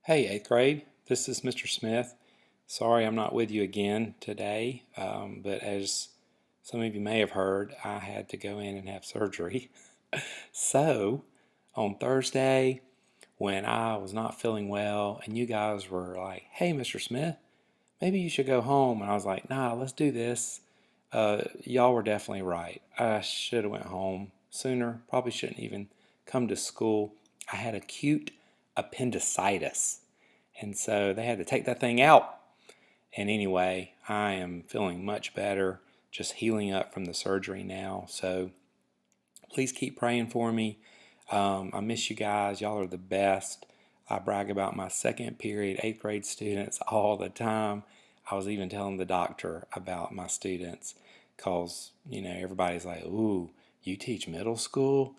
Hey, 8th grade, this is Mr. Smith. Sorry I'm not with you again today, but as some of you may have heard, I had to go in and have surgery. So, on Thursday, when I was not feeling well, and you guys were like, hey, Mr. Smith, maybe you should go home. And I was like, nah, let's do this. Y'all were definitely right. I should have went home sooner. Probably shouldn't even come to school. I had acute appendicitis. And so they had to take that thing out. And anyway, I am feeling much better, just healing up from the surgery now. So please keep praying for me. I miss you guys. Y'all are the best. I brag about my second period 8th grade students all the time. I was even telling the doctor about my students because, everybody's like, ooh, you teach middle school?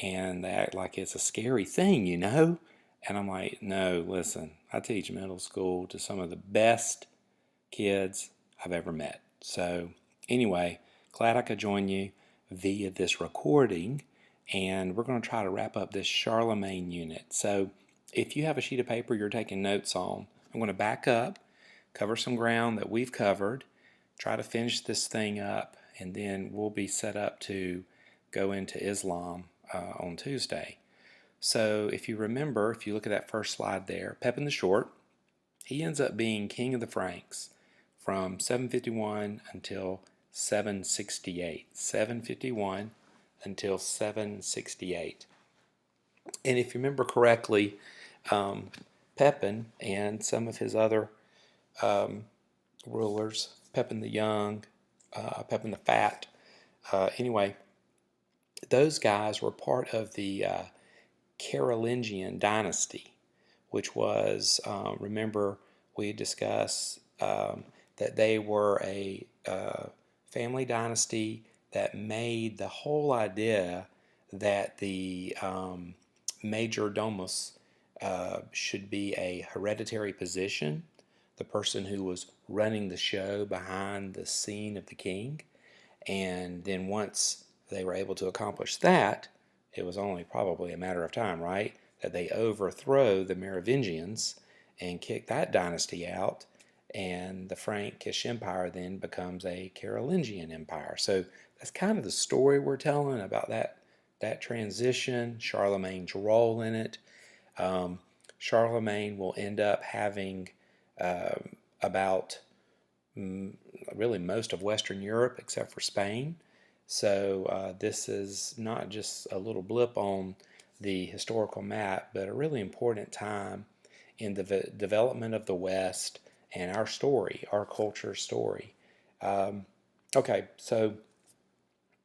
And they act like it's a scary thing. And I'm like, no, listen, I teach middle school to some of the best kids I've ever met. So, anyway, glad I could join you via this recording. And we're going to try to wrap up this Charlemagne unit. So, if you have a sheet of paper you're taking notes on, I'm going to back up, cover some ground that we've covered, try to finish this thing up, and then we'll be set up to go into Islam on Tuesday. So if you remember, if you look at that first slide there, Pepin the Short, he ends up being king of the Franks from 751 until 768. 751 until 768. And if you remember correctly, Pepin and some of his other rulers, Pepin the Young, Pepin the Fat, anyway, those guys were part of the Carolingian dynasty, which was, remember, we discussed that they were a family dynasty that made the whole idea that the major domus should be a hereditary position, the person who was running the show behind the scene of the king. And then once they were able to accomplish that, it was only probably a matter of time, right, that they overthrow the Merovingians and kick that dynasty out, and the Frankish Empire then becomes a Carolingian empire. So that's kind of the story we're telling about that transition, Charlemagne's role in it. Charlemagne will end up having about really most of Western Europe except for Spain. So this is not just a little blip on the historical map, but a really important time in the development of the West and our story, our culture story. Okay, so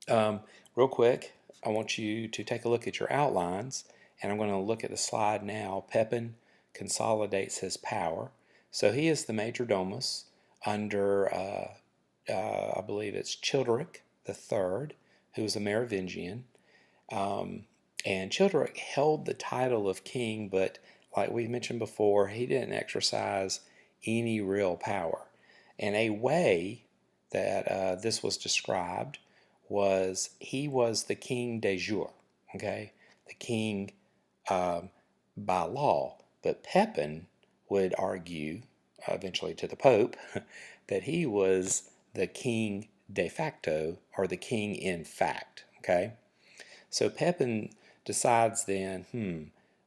real quick, I want you to take a look at your outlines, and I'm going to look at the slide now. Pepin consolidates his power. So he is the major domus under, I believe it's Childeric III, who was a Merovingian. And Childeric held the title of king, but like we mentioned before, he didn't exercise any real power. And a way that this was described was he was the king de jure, okay, the king by law. But Pepin would argue, eventually to the Pope, that he was the king de facto, or the king in fact, okay? So Pepin decides then,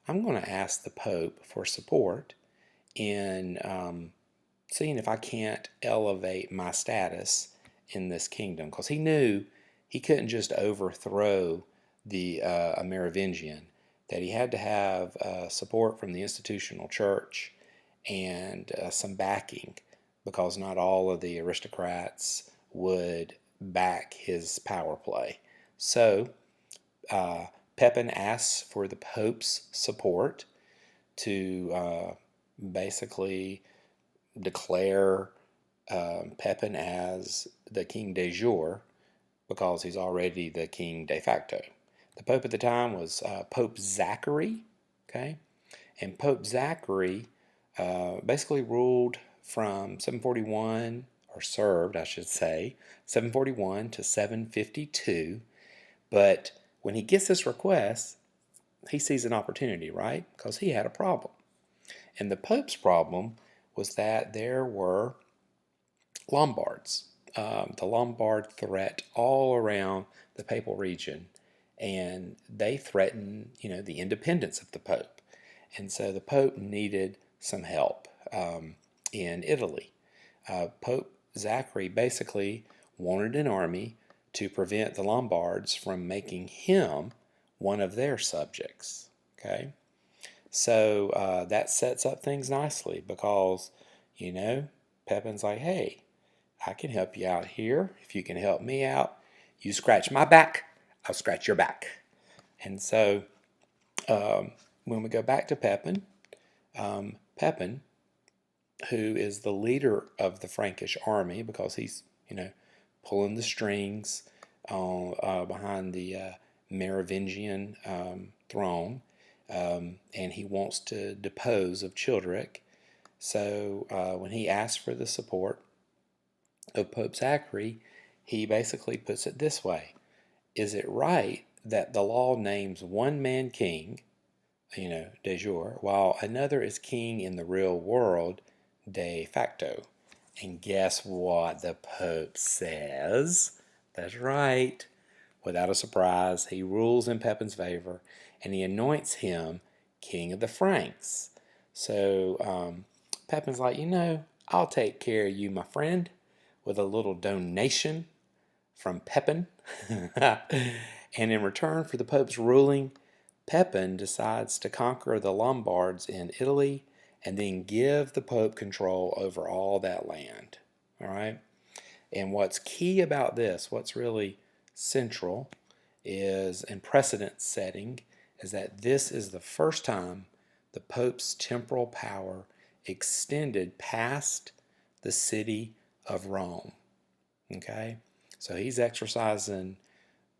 I'm going to ask the Pope for support in seeing if I can't elevate my status in this kingdom, because he knew he couldn't just overthrow the Merovingian, that he had to have support from the institutional church and some backing, because not all of the aristocrats would back his power play. So Pepin asks for the Pope's support to basically declare Pepin as the king de jure, because he's already the king de facto. The Pope at the time was Pope Zachary, okay? And Pope Zachary basically ruled from 741, or served, I should say, 741 to 752. But when he gets this request, he sees an opportunity, right? Because he had a problem. And the Pope's problem was that there were Lombards, the Lombard threat all around the papal region, and they threatened, the independence of the Pope. And so the Pope needed some help in Italy. Pope Zachary basically wanted an army to prevent the Lombards from making him one of their subjects. Okay, so that sets up things nicely because, Pepin's like, hey, I can help you out here. If you can help me out, you scratch my back, I'll scratch your back. And so when we go back to Pepin, Pepin, who is the leader of the Frankish army because he's, pulling the strings behind the Merovingian throne, and he wants to depose of Childeric. So when he asks for the support of Pope Zachary, he basically puts it this way: is it right that the law names one man king, de jure, while another is king in the real world, de facto? And guess what the Pope says? That's right. Without a surprise, he rules in Pepin's favor, and he anoints him king of the Franks. So Pepin's like, I'll take care of you, my friend, with a little donation from Pepin. And in return for the Pope's ruling, Pepin decides to conquer the Lombards in Italy and then give the Pope control over all that land. All right? And what's key about this, what's really central, is in precedent setting, is that this is the first time the Pope's temporal power extended past the city of Rome. Okay? So he's exercising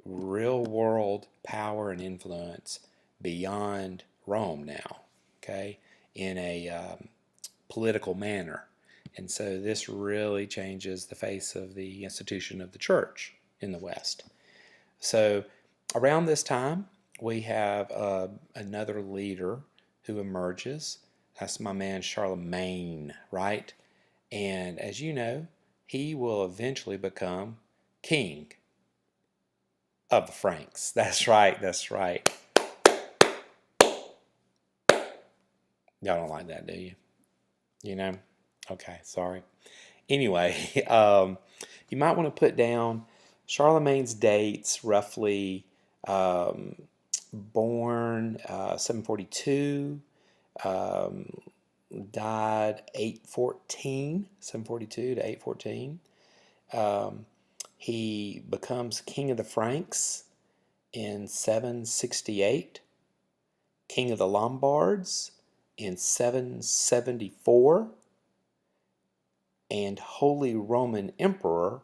real world power and influence beyond Rome now, okay, in a political manner. And so this really changes the face of the institution of the church in the West. So around this time, we have another leader who emerges. That's my man Charlemagne, right? And as you know, he will eventually become king of the Franks. That's right, that's right. Y'all don't like that, do you? Okay, sorry. Anyway, you might want to put down Charlemagne's dates, roughly born 742, died 814, 742 to 814. He becomes king of the Franks in 768, king of the Lombards in 774, and Holy Roman Emperor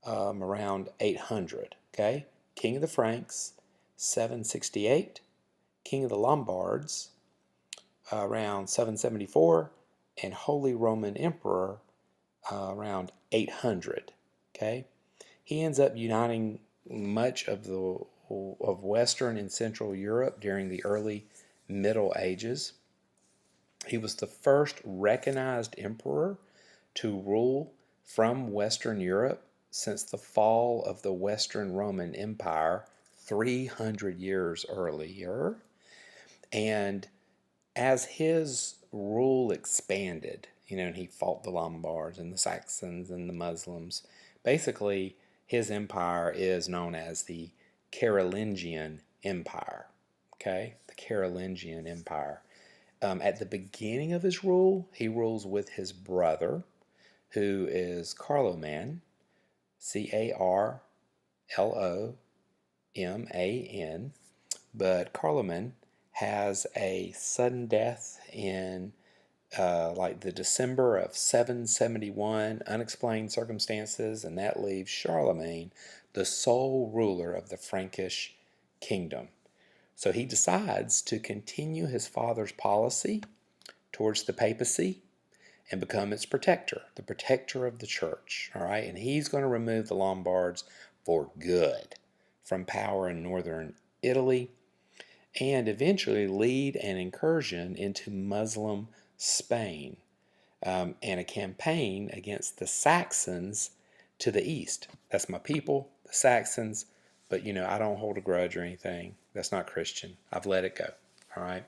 around 800. Okay, king of the Franks, 768, king of the Lombards around 774, and Holy Roman Emperor around 800. Okay, he ends up uniting much of Western and Central Europe during the early Middle Ages. He was the first recognized emperor to rule from Western Europe since the fall of the Western Roman Empire 300 years earlier. And as his rule expanded, and he fought the Lombards and the Saxons and the Muslims, basically his empire is known as the Carolingian Empire. Okay, the Carolingian Empire. At the beginning of his rule, he rules with his brother, who is Carloman, Carloman, but Carloman has a sudden death in like the December of 771, unexplained circumstances, and that leaves Charlemagne the sole ruler of the Frankish kingdom. So he decides to continue his father's policy towards the papacy and become its protector, the protector of the church. All right, and he's going to remove the Lombards for good from power in northern Italy and eventually lead an incursion into Muslim Spain, and a campaign against the Saxons to the east. That's my people, the Saxons, but I don't hold a grudge or anything. That's not Christian. I've let it go. All right.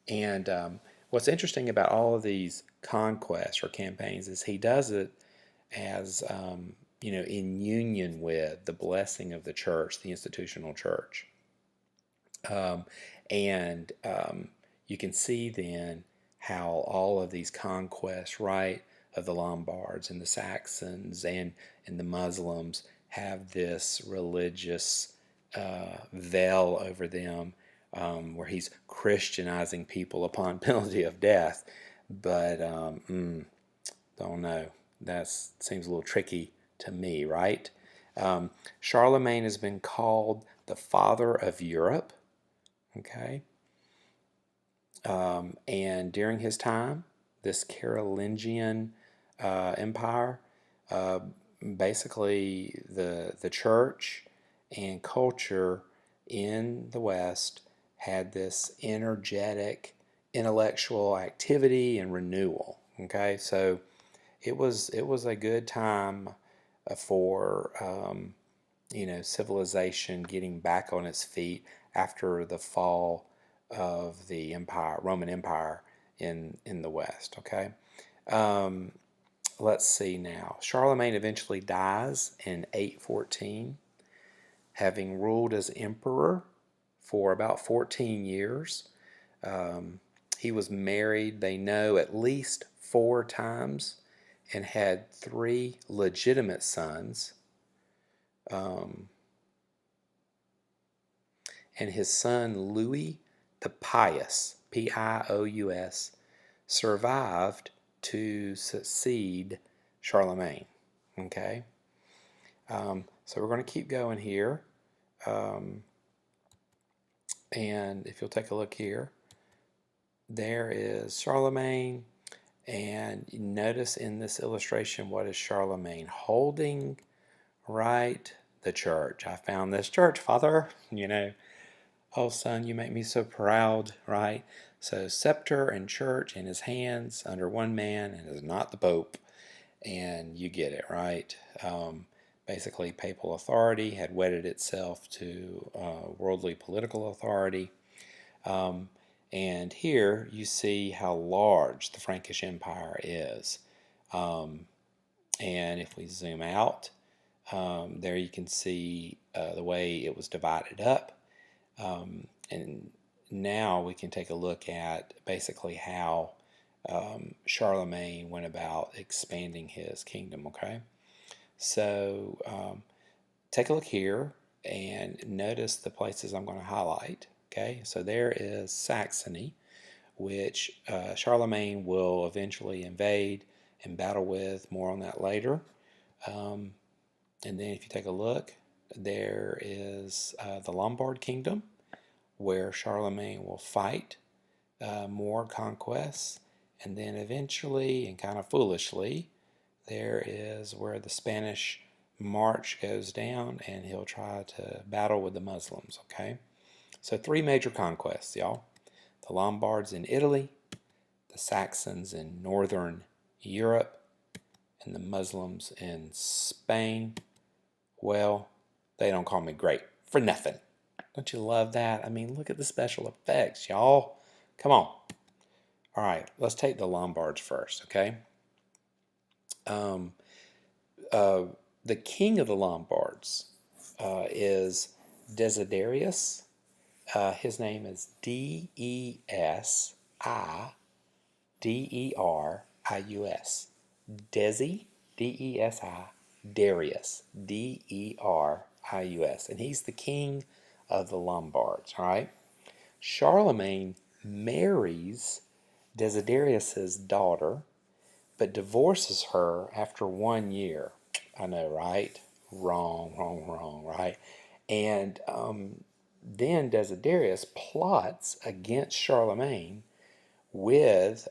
And what's interesting about all of these conquests or campaigns is he does it as, in union with the blessing of the church, the institutional church. Um, and you can see then how all of these conquests, right, of the Lombards and the Saxons and the Muslims have this religious veil over them, where he's Christianizing people upon penalty of death. But don't know. That seems a little tricky to me, right? Charlemagne has been called the father of Europe. Okay. And during his time, this Carolingian empire, uh, basically the church and culture in the West had this energetic intellectual activity and renewal. Okay, so it was a good time for civilization getting back on its feet after the fall of the Roman Empire in the West. Okay, um, let's see now. Charlemagne eventually dies in 814, having ruled as emperor for about 14 years. He was married, they know, at least 4 times and had 3 legitimate sons. And his son Louis the Pious, Pious, survived to succeed Charlemagne. Okay, so we're going to keep going here. And if you'll take a look here, there is Charlemagne. And notice in this illustration, what is Charlemagne holding? Right, the church. I found this church, Father. Oh, son, you make me so proud, right? So, scepter and church in his hands under one man, and is not the Pope. And you get it, right? Basically, papal authority had wedded itself to worldly political authority. And here you see how large the Frankish Empire is. And if we zoom out, there you can see the way it was divided up. And now we can take a look at basically how Charlemagne went about expanding his kingdom, okay? So take a look here and notice the places I'm going to highlight, okay? So there is Saxony, which Charlemagne will eventually invade and battle with. More on that later. And then if you take a look, there is the Lombard Kingdom, where Charlemagne will fight more conquests. And then eventually, and kind of foolishly, there is where the Spanish march goes down, and he'll try to battle with the Muslims, okay? So 3 major conquests, y'all. The Lombards in Italy, the Saxons in northern Europe, and the Muslims in Spain. Well, they don't call me great for nothing. Don't you love that? I mean, look at the special effects, y'all. Come on. All right, let's take the Lombards first, okay? The king of the Lombards is Desiderius. His name is Desiderus. Desi, Desi, Darius, Derius. And he's the king of the Lombards, all right? Charlemagne marries Desiderius's daughter, but divorces her after 1 year. I know, right? Wrong, right? And then Desiderius plots against Charlemagne with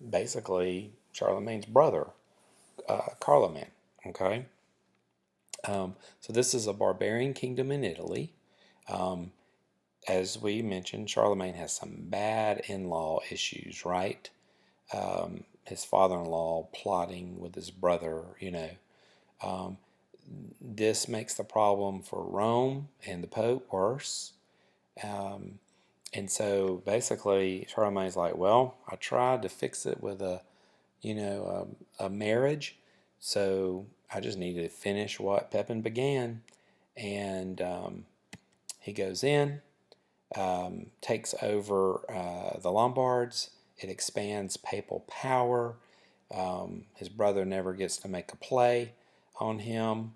basically Charlemagne's brother, Carloman. Okay? So this is a barbarian kingdom in Italy. as we mentioned, Charlemagne has some bad in-law issues, right? His father-in-law plotting with his brother, This makes the problem for Rome and the Pope worse. Um, and so basically, Charlemagne's like, well, I tried to fix it with a marriage, so I just needed to finish what Pepin began. And he goes in, takes over the Lombards. It expands papal power. His brother never gets to make a play on him,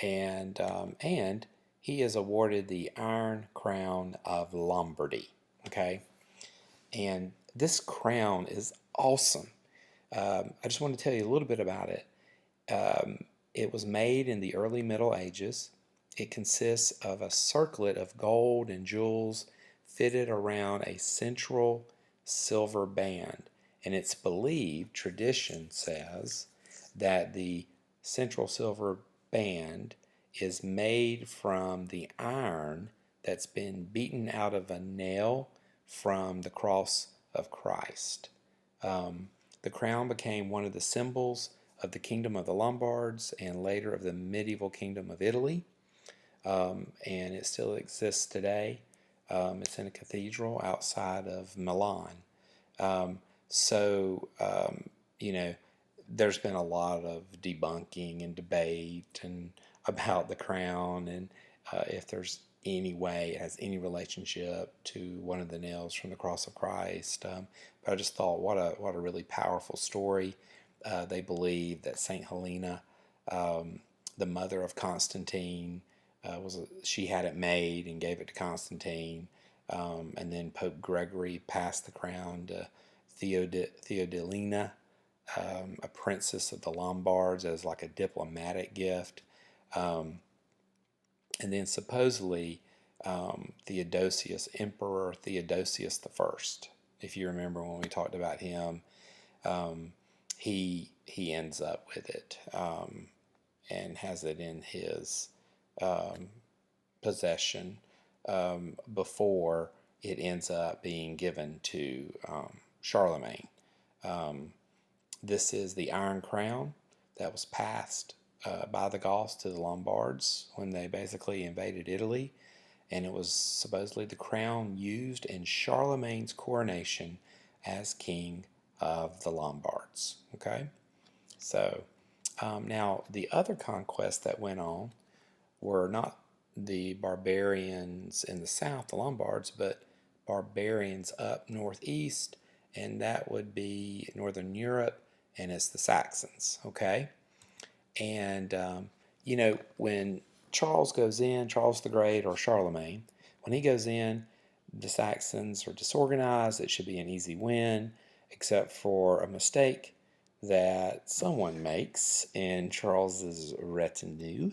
and he is awarded the Iron Crown of Lombardy. Okay, and this crown is awesome. I just want to tell you a little bit about it. It was made in the early Middle Ages. It consists of a circlet of gold and jewels fitted around a central silver band. And it's believed, tradition says, that the central silver band is made from the iron that's been beaten out of a nail from the cross of Christ. The crown became one of the symbols of the kingdom of the Lombards and later of the medieval kingdom of Italy, and it still exists today. It's in a cathedral outside of Milan. Um, so, um, you know, there's been a lot of debunking and debate and about the crown and if there's any way it has any relationship to one of the nails from the cross of Christ. But I just thought, what a really powerful story. They believe that Saint Helena, the mother of Constantine, she had it made and gave it to Constantine, and then Pope Gregory passed the crown to Theodelina, a princess of the Lombards, as like a diplomatic gift. And then supposedly Emperor Theodosius the First, if you remember when we talked about him, um, he ends up with it and has it in his um, possession before it ends up being given to Charlemagne. Um, this is the Iron Crown that was passed by the Goths to the Lombards when they basically invaded Italy, and it was supposedly the crown used in Charlemagne's coronation as king of the Lombards. Okay, so now the other conquests that went on were not the barbarians in the south, the Lombards, but barbarians up northeast, and that would be Northern Europe, and it's the Saxons. Okay, and when Charles goes in, Charles the Great or Charlemagne, when he goes in, the Saxons are disorganized. It should be an easy win, except for a mistake that someone makes in Charles's retinue.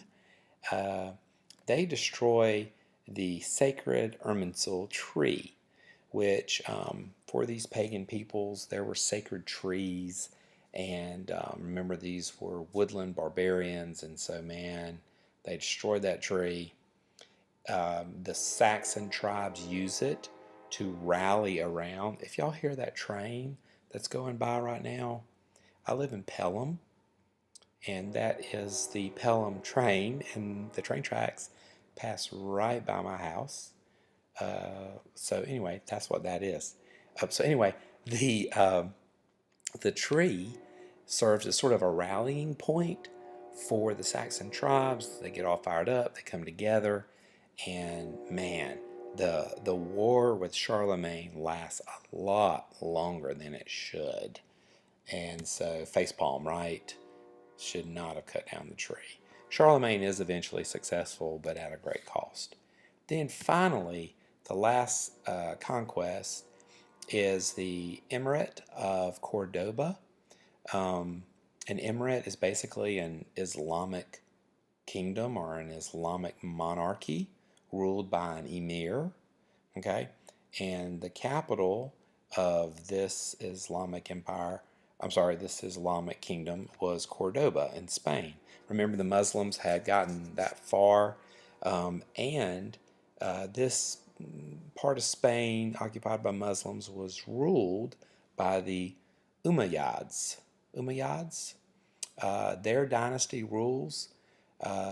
Uh, they destroy the sacred Irminsul tree, which for these pagan peoples, there were sacred trees. And remember, these were woodland barbarians, and so, man, they destroyed that tree. The Saxon tribes use it to rally around. If y'all hear that train that's going by right now, I live in Pelham, and that is the Pelham train, and the train tracks pass right by my house. So anyway, that's what that is. So anyway, the tree serves as sort of a rallying point for the Saxon tribes. They get all fired up, they come together, and man, the war with Charlemagne lasts a lot longer than it should. And so facepalm, right? Should not have cut down the tree. Charlemagne is eventually successful, but at a great cost. Then finally, the last conquest is the Emirate of Cordoba. An emirate is basically an Islamic kingdom or an Islamic monarchy ruled by an emir. Okay, and the capital of this Islamic empire, this Islamic kingdom was Cordoba in Spain. Remember, the Muslims had gotten that far, and this part of Spain occupied by Muslims was ruled by the Umayyads. Umayyads, their dynasty rules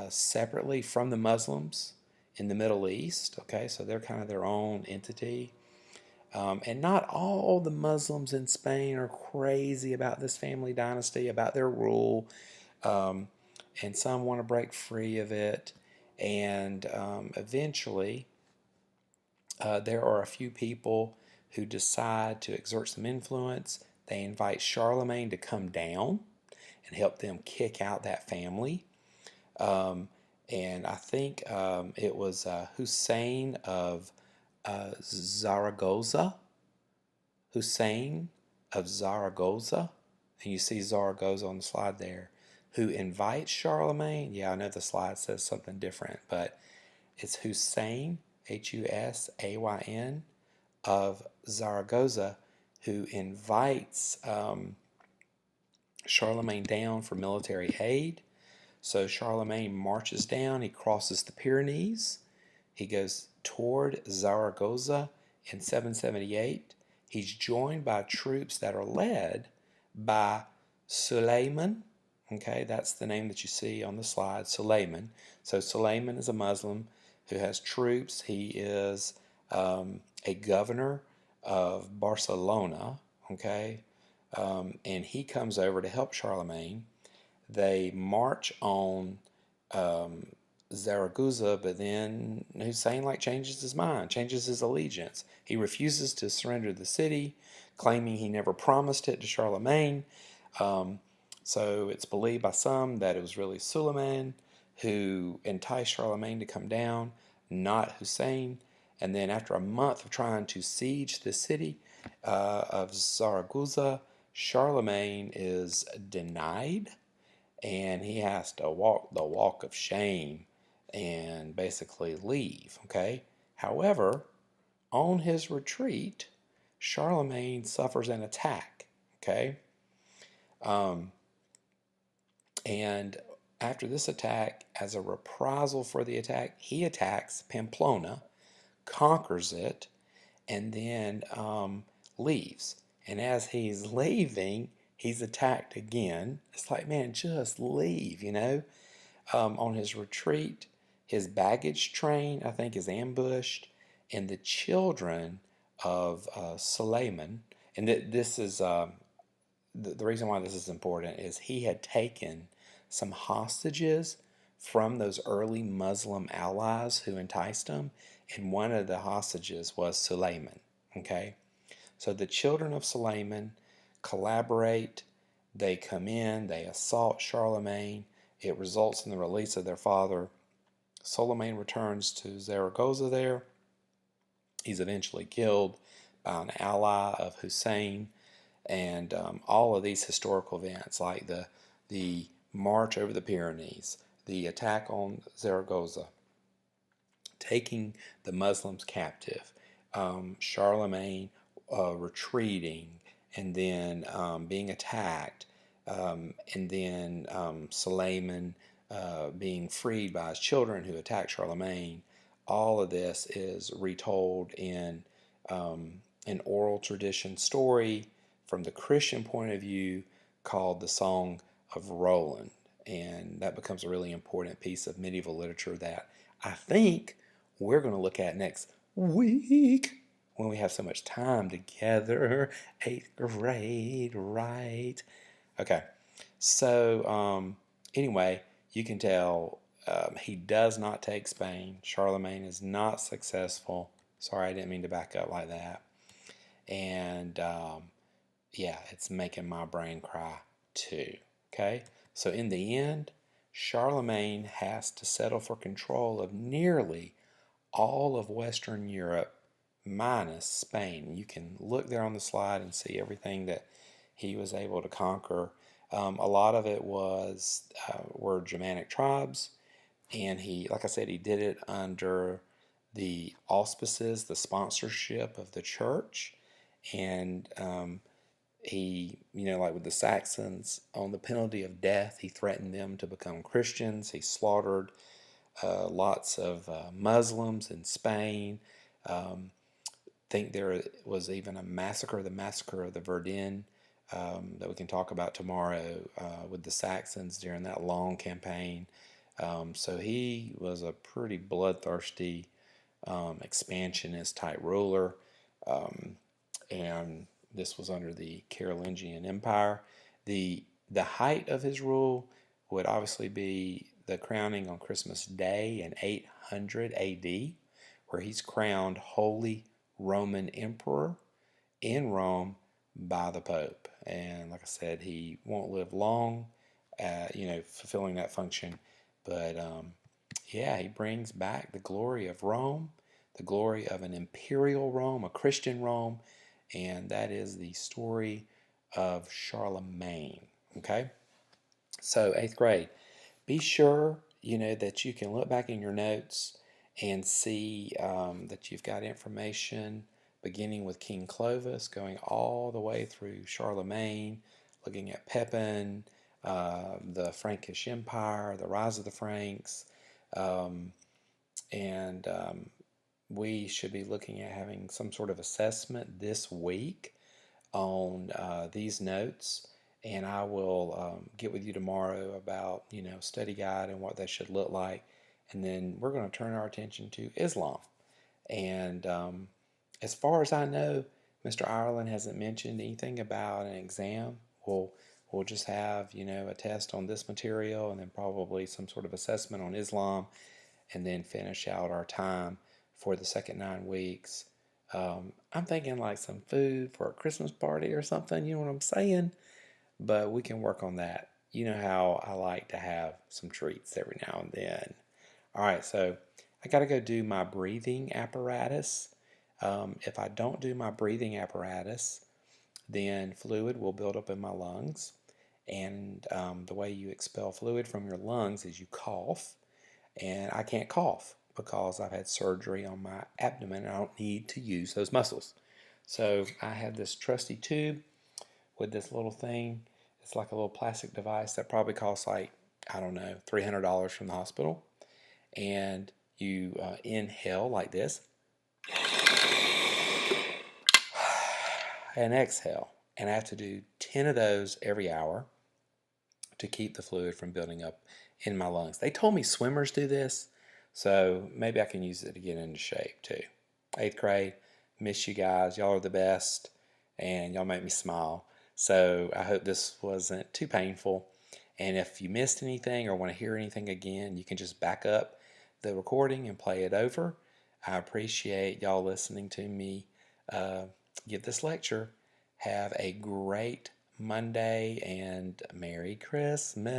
separately from the Muslims in the Middle East. Okay, so they're kind of their own entity. And not all the Muslims in Spain are crazy about this family dynasty, about their rule, um, and some want to break free of it. And eventually, there are a few people who decide to exert some influence. They invite Charlemagne to come down and help them kick out that family. Um, and I think it was Hussein of Zaragoza. Hussein of Zaragoza. And you see Zaragoza on the slide there. Who invites Charlemagne? Yeah, I know the slide says something different, but it's Hussein, Husayn, of Zaragoza, who invites Charlemagne down for military aid. So Charlemagne marches down, he crosses the Pyrenees, he goes toward Zaragoza in 778. He's joined by troops that are led by Suleiman. Okay, that's the name that you see on the slide, Suleiman. So Suleiman is a Muslim who has troops. He is a governor of Barcelona. Okay, and he comes over to help Charlemagne. They march on um, Zaragoza, but then Hussein changes his mind, changes his allegiance. He refuses to surrender the city, claiming he never promised it to Charlemagne. Um, so it's believed by some that it was really Suleiman who enticed Charlemagne to come down, not Hussein. And then after a month of trying to siege the city of Zaragoza, Charlemagne is denied and he has to walk the walk of shame and basically leave. Okay. However, on his retreat, Charlemagne suffers an attack. Okay. Um, and after this attack, as a reprisal for the attack, he attacks Pamplona, conquers it, and then leaves. And as he's leaving, he's attacked again. It's like, man, just leave, you know? On his retreat, his baggage train, I think, is ambushed, and the children of Suleiman, and this is the reason why this is important is he had taken some hostages from those early Muslim allies who enticed him, and one of the hostages was Suleiman. Okay, so the children of Suleiman collaborate. They come in, they assault Charlemagne. It results in the release of their father. Suleiman returns to Zaragoza there. He's eventually killed by an ally of Hussein. And all of these historical events, like the march over the Pyrenees, the attack on Zaragoza, taking the Muslims captive, Charlemagne retreating, and then being attacked, and then Suleiman being freed by his children who attacked Charlemagne. All of this is retold in an oral tradition story from the Christian point of view called the Song of Roland. And that becomes a really important piece of medieval literature that I think we're going to look at next week when we have so much time together. 8th grade, right? Okay, so anyway, you can tell he does not take Spain. Charlemagne is not successful. Sorry, I didn't mean to back up like that. And yeah, it's making my brain cry too. Okay, so in the end, Charlemagne has to settle for control of nearly all of Western Europe minus Spain. You can look there on the slide and see everything that he was able to conquer. A lot of it were Germanic tribes, and he, like I said, he did it under the auspices, the sponsorship of the church, and he, like with the Saxons, on the penalty of death, he threatened them to become Christians. He slaughtered lots of Muslims in Spain. Think there was even a massacre, the massacre of the Verdun, that we can talk about tomorrow with the Saxons during that long campaign. So he was a pretty bloodthirsty, expansionist type ruler, and this was under the Carolingian Empire. The height of his rule would obviously be the crowning on Christmas Day in 800 A.D., where he's crowned Holy Roman Emperor in Rome by the Pope. And like I said, he won't live long, fulfilling that function. But yeah, he brings back the glory of Rome, the glory of an imperial Rome, a Christian Rome, and that is the story of Charlemagne. Okay, so eighth grade, be sure that you can look back in your notes and see that you've got information beginning with King Clovis, going all the way through Charlemagne, looking at Pepin, the Frankish Empire, the rise of the Franks, um, and we should be looking at having some sort of assessment this week on these notes, and I will get with you tomorrow about study guide and what that should look like, and then we're going to turn our attention to Islam. And as far as I know, Mr. Ireland hasn't mentioned anything about an exam. We'll just have a test on this material, and then probably some sort of assessment on Islam, and then finish out our time for the second 9 weeks. I'm thinking like some food for a Christmas party or something, you know what I'm saying? But we can work on that. You know how I like to have some treats every now and then. All right, so I got to go do my breathing apparatus. If I don't do my breathing apparatus, then fluid will build up in my lungs. And the way you expel fluid from your lungs is you cough. And I can't cough because I've had surgery on my abdomen and I don't need to use those muscles. So I have this trusty tube with this little thing. It's like a little plastic device that probably costs like, I don't know, $300 from the hospital. And you inhale like this and exhale. And I have to do 10 of those every hour to keep the fluid from building up in my lungs. They told me swimmers do this, so maybe I can use it to get into shape too. Eighth grade, miss you guys. Y'all are the best, and y'all make me smile. So I hope this wasn't too painful. And if you missed anything or want to hear anything again, you can just back up the recording and play it over. I appreciate y'all listening to me give this lecture. Have a great Monday and Merry Christmas.